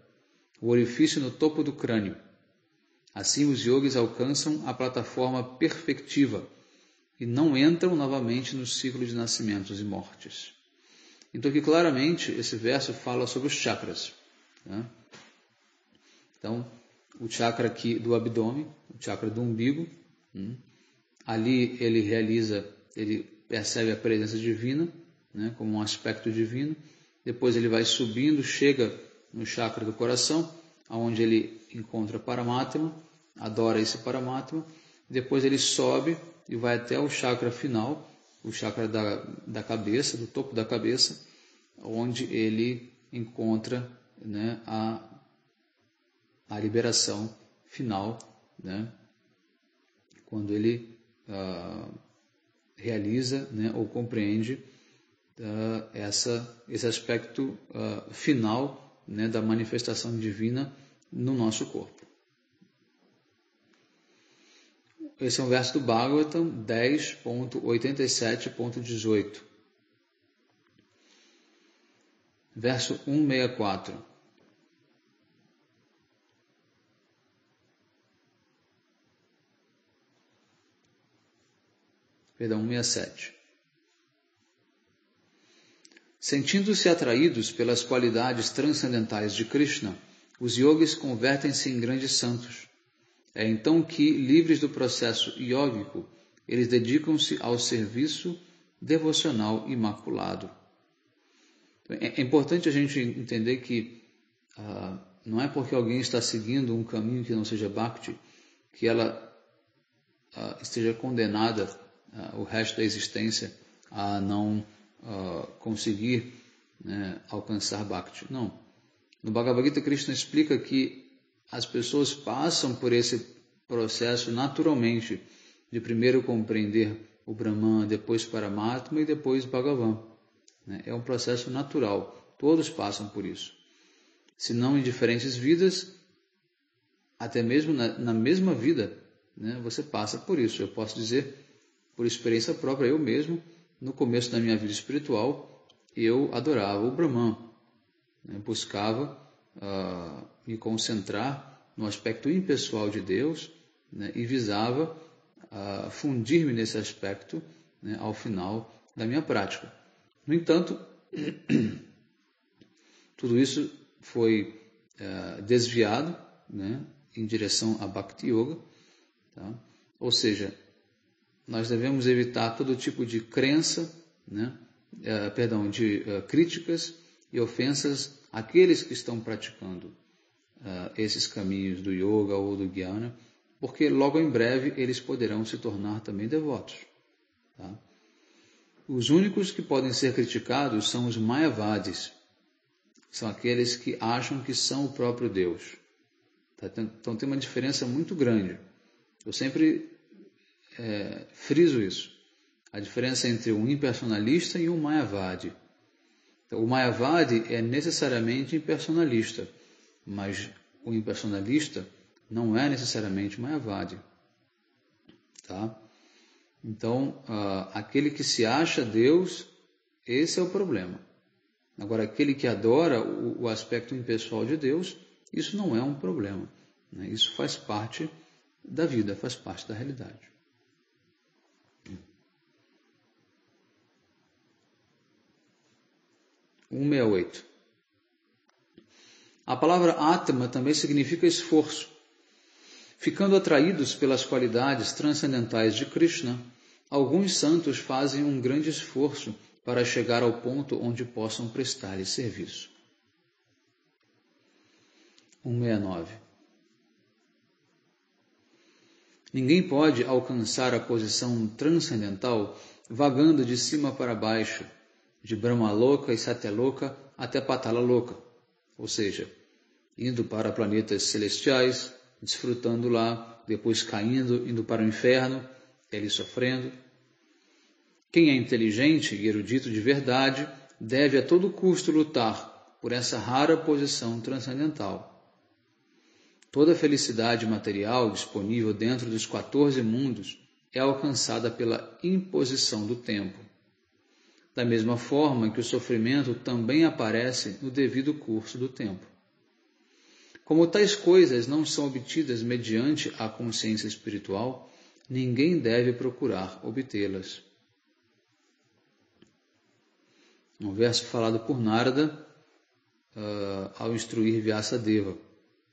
o orifício no topo do crânio. Assim os yogis alcançam a plataforma perfectiva e não entram novamente no ciclo de nascimentos e mortes. Então aqui claramente esse verso fala sobre os chakras. Né? Então, o chakra aqui do abdômen, o chakra do umbigo, ali ele percebe a presença divina, né, como um aspecto divino. Depois ele vai subindo, chega no chakra do coração, onde ele encontra Paramatma, adora esse Paramatma. Depois ele sobe e vai até o chakra final, o chakra da cabeça, do topo da cabeça, onde ele encontra, né, a liberação final, né, quando ele realiza, né, ou compreende esse aspecto final, né, da manifestação divina no nosso corpo. Esse é um verso do Bhagavatam 10.87.18. Verso 164. Perdão, 167. Sentindo-se atraídos pelas qualidades transcendentais de Krishna, os yogis convertem-se em grandes santos. É então que, livres do processo yógico, eles dedicam-se ao serviço devocional imaculado. É importante a gente entender que não é porque alguém está seguindo um caminho que não seja Bhakti, que ela esteja condenada o resto da existência a não conseguir, né, alcançar Bhakti. Não. No Bhagavad Gita, Krishna explica que as pessoas passam por esse processo naturalmente, de primeiro compreender o Brahman, depois Paramatma e depois Bhagavan. É um processo natural, todos passam por isso. Se não em diferentes vidas, até mesmo na mesma vida, você passa por isso. Eu posso dizer, por experiência própria, eu mesmo, no começo da minha vida espiritual, eu adorava o Brahman, buscava me concentrar no aspecto impessoal de Deus, e visava fundir-me nesse aspecto, ao final da minha prática. No entanto, tudo isso foi desviado, em direção a Bhakti Yoga, tá? Ou seja, nós devemos evitar todo tipo de crença, de críticas e ofensas àqueles que estão praticando esses caminhos do yoga ou do jnana, porque logo em breve eles poderão se tornar também devotos. Tá? Os únicos que podem ser criticados são os mayavadis, são aqueles que acham que são o próprio Deus. Tá? Então tem uma diferença muito grande. Eu sempre friso isso. A diferença entre um impersonalista e um mayavadi. Então, o mayavadi é necessariamente impersonalista, mas o impersonalista não é necessariamente mayavadi. Tá? Então, aquele que se acha Deus, esse é o problema. Agora, aquele que adora o aspecto impessoal de Deus, isso não é um problema. Isso faz parte da vida, faz parte da realidade. (168) A palavra Atma também significa esforço. Ficando atraídos pelas qualidades transcendentais de Krishna, alguns santos fazem um grande esforço para chegar ao ponto onde possam prestar-lhe serviço. 169. Ninguém pode alcançar a posição transcendental vagando de cima para baixo, de Brahmaloka e Satyaloka até Patalaloka, ou seja, indo para planetas celestiais, desfrutando lá, depois caindo, indo para o inferno, ele sofrendo. Quem é inteligente e erudito de verdade deve a todo custo lutar por essa rara posição transcendental. Toda felicidade material disponível dentro dos 14 mundos é alcançada pela imposição do tempo. Da mesma forma que o sofrimento também aparece no devido curso do tempo. Como tais coisas não são obtidas mediante a consciência espiritual, ninguém deve procurar obtê-las. Um verso falado por Narada ao instruir Vyasadeva,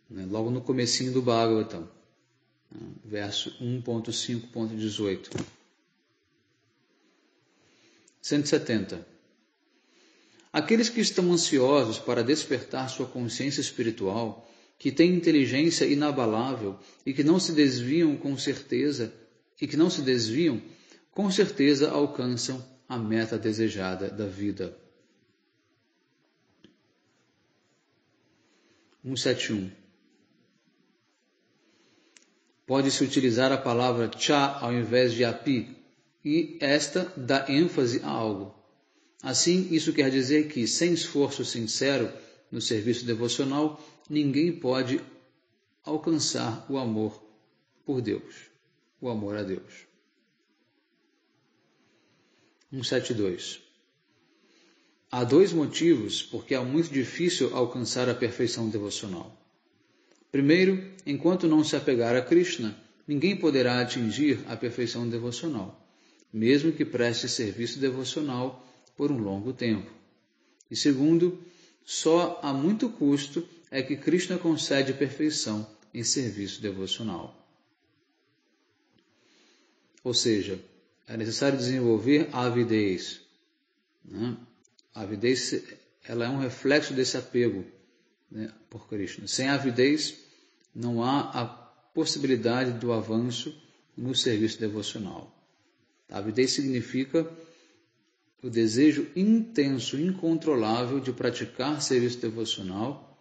logo no comecinho do Bhagavatam, verso 1.5.18. 170. Aqueles que estão ansiosos para despertar sua consciência espiritual, que têm inteligência inabalável e que não se desviam com certeza, alcançam a meta desejada da vida. 171. Pode-se utilizar a palavra cha ao invés de api, e esta dá ênfase a algo. Assim, isso quer dizer que, sem esforço sincero no serviço devocional, ninguém pode alcançar o amor por Deus, o amor a Deus. 172. Há 2 motivos porque é muito difícil alcançar a perfeição devocional. Primeiro, enquanto não se apegar a Krishna, ninguém poderá atingir a perfeição devocional, mesmo que preste serviço devocional por um longo tempo. E segundo, só a muito custo é que Krishna concede perfeição em serviço devocional. Ou seja, é necessário desenvolver a avidez. A avidez ela é um reflexo desse apego, por Krishna. Sem a avidez, não há a possibilidade do avanço no serviço devocional. A avidez significa o desejo intenso, incontrolável de praticar serviço devocional,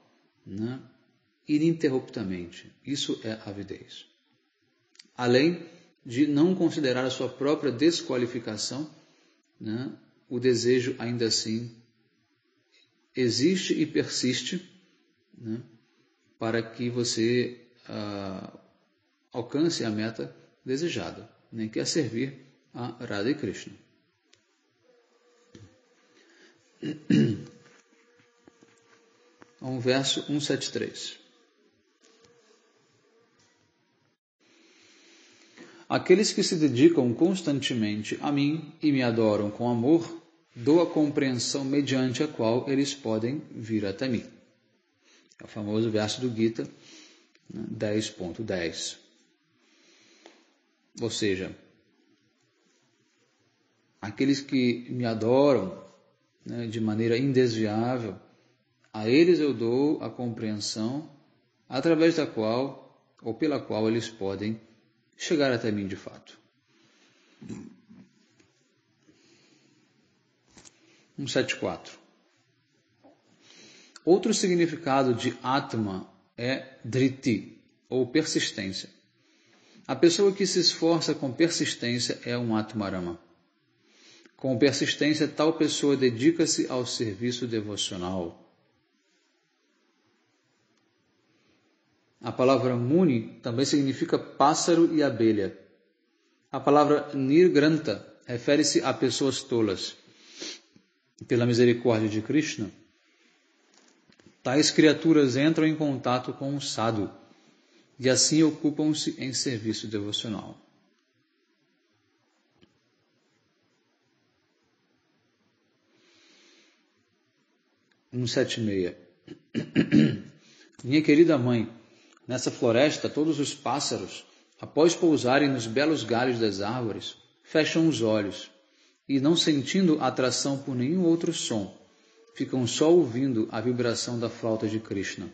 ininterruptamente. Isso é avidez. Além de não considerar a sua própria desqualificação, né, o desejo ainda assim existe e persiste, né, para que você alcance a meta desejada, né, que é servir a Radha e Krishna. Verso 173. Aqueles que se dedicam constantemente a mim e me adoram com amor, dou a compreensão mediante a qual eles podem vir até mim. É o famoso verso do Gita, 10.10. Ou seja, aqueles que me adoram, né, de maneira indesviável, a eles eu dou a compreensão através da qual, ou pela qual eles podem chegar até mim de fato. 174. Outro significado de Atma é Dhriti, ou persistência. A pessoa que se esforça com persistência é um Atmarama. Com persistência, tal pessoa dedica-se ao serviço devocional. A palavra Muni também significa pássaro e abelha. A palavra Nirgranta refere-se a pessoas tolas. Pela misericórdia de Krishna, tais criaturas entram em contato com o sadhu e assim ocupam-se em serviço devocional. Minha querida mãe, nessa floresta todos os pássaros, após pousarem nos belos galhos das árvores, fecham os olhos e, não sentindo atração por nenhum outro som, ficam só ouvindo a vibração da flauta de Krishna.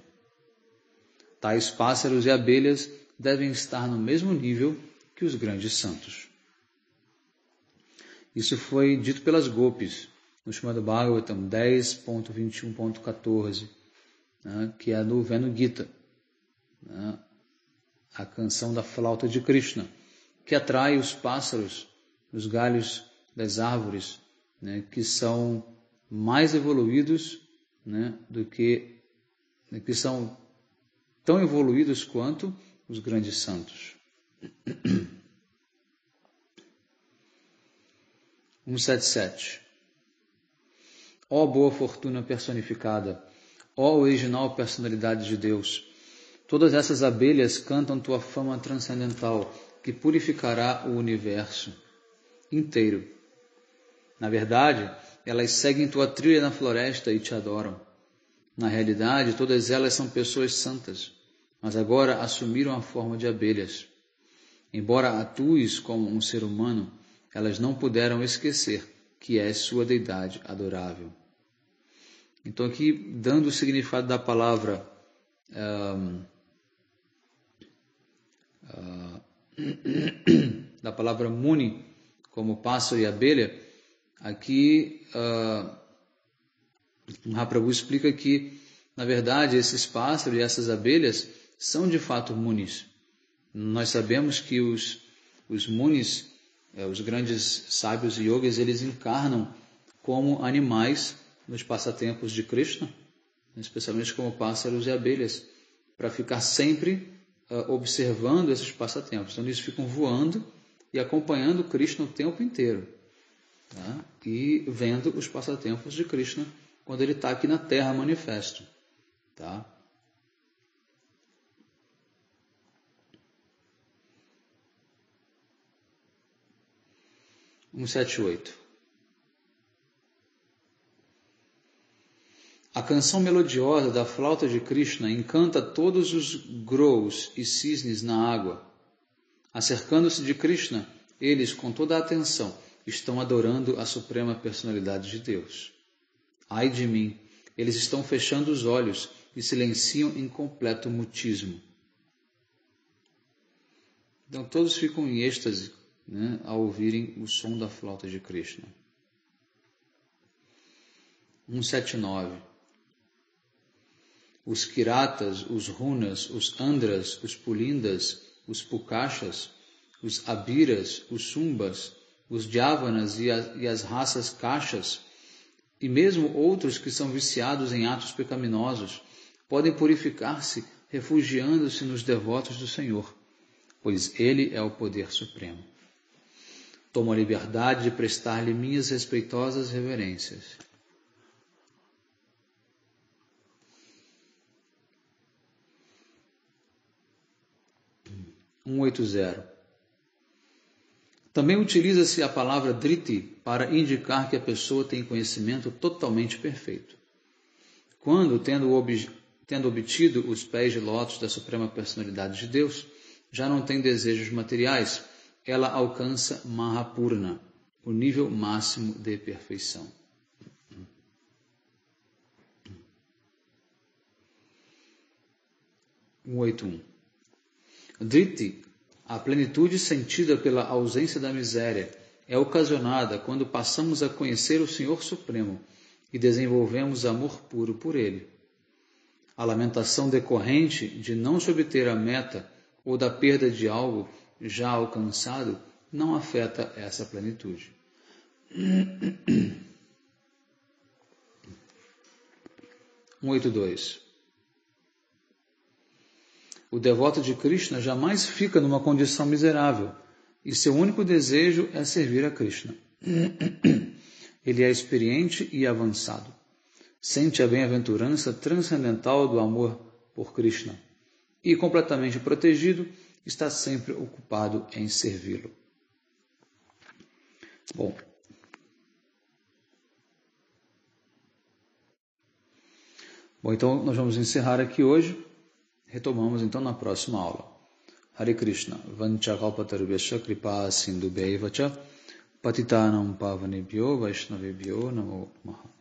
Tais pássaros e abelhas devem estar no mesmo nível que os grandes santos. Isso foi dito pelas Gopis, no Srimad Bhagavatam 10.21.14, né, que é no Venu Gita, né, a canção da flauta de Krishna, que atrai os pássaros nos galhos das árvores, né, que são mais evoluídos, né, que são tão evoluídos quanto os grandes santos. 177. Ó boa fortuna personificada, ó original personalidade de Deus, todas essas abelhas cantam tua fama transcendental, que purificará o universo inteiro. Na verdade, elas seguem tua trilha na floresta e te adoram. Na realidade, todas elas são pessoas santas, mas agora assumiram a forma de abelhas. Embora atues como um ser humano, elas não puderam esquecer que és sua deidade adorável. Então aqui, dando o significado da palavra Muni, como pássaro e abelha, aqui Mahaprabhu explica que, na verdade, esses pássaros e essas abelhas são de fato munis. Nós sabemos que os munis, os grandes sábios e yogis, eles encarnam como animais nos passatempos de Krishna, especialmente como pássaros e abelhas, para ficar sempre observando esses passatempos. Então eles ficam voando e acompanhando Krishna o tempo inteiro, tá? E vendo os passatempos de Krishna quando ele está aqui na Terra manifesto. Tá? (178) 178. A canção melodiosa da flauta de Krishna encanta todos os grous e cisnes na água. Acercando-se de Krishna, eles, com toda a atenção, estão adorando a suprema personalidade de Deus. Ai de mim, eles estão fechando os olhos e silenciam em completo mutismo. Então todos ficam em êxtase, né, ao ouvirem o som da flauta de Krishna. 179. os Kiratas, os Runas, os Andras, os Pulindas, os Pukashas, os Abiras, os Sumbas, os Javanas e as raças Kashas, e mesmo outros que são viciados em atos pecaminosos, podem purificar-se refugiando-se nos devotos do Senhor, pois Ele é o poder supremo. Tomo a liberdade de prestar-lhe minhas respeitosas reverências. Também utiliza-se a palavra Driti para indicar que a pessoa tem conhecimento totalmente perfeito. Quando, tendo obtido os pés de lótus da Suprema Personalidade de Deus, já não tem desejos materiais, ela alcança Mahapurna, o nível máximo de perfeição. 181. Driti, a plenitude sentida pela ausência da miséria, é ocasionada quando passamos a conhecer o Senhor Supremo e desenvolvemos amor puro por Ele. A lamentação decorrente de não se obter a meta ou da perda de algo já alcançado não afeta essa plenitude. 182. O devoto de Krishna jamais fica numa condição miserável e seu único desejo é servir a Krishna. Ele é experiente e avançado. Sente a bem-aventurança transcendental do amor por Krishna e, completamente protegido, está sempre ocupado em servi-lo. Bom, então nós vamos encerrar aqui hoje. Retomamos então na próxima aula. Hare Krishna, vanchakalpatarubhyasya kripa sindhubhaiva cha patitanam pavanebhyo vaishnavebhyo namo namaha.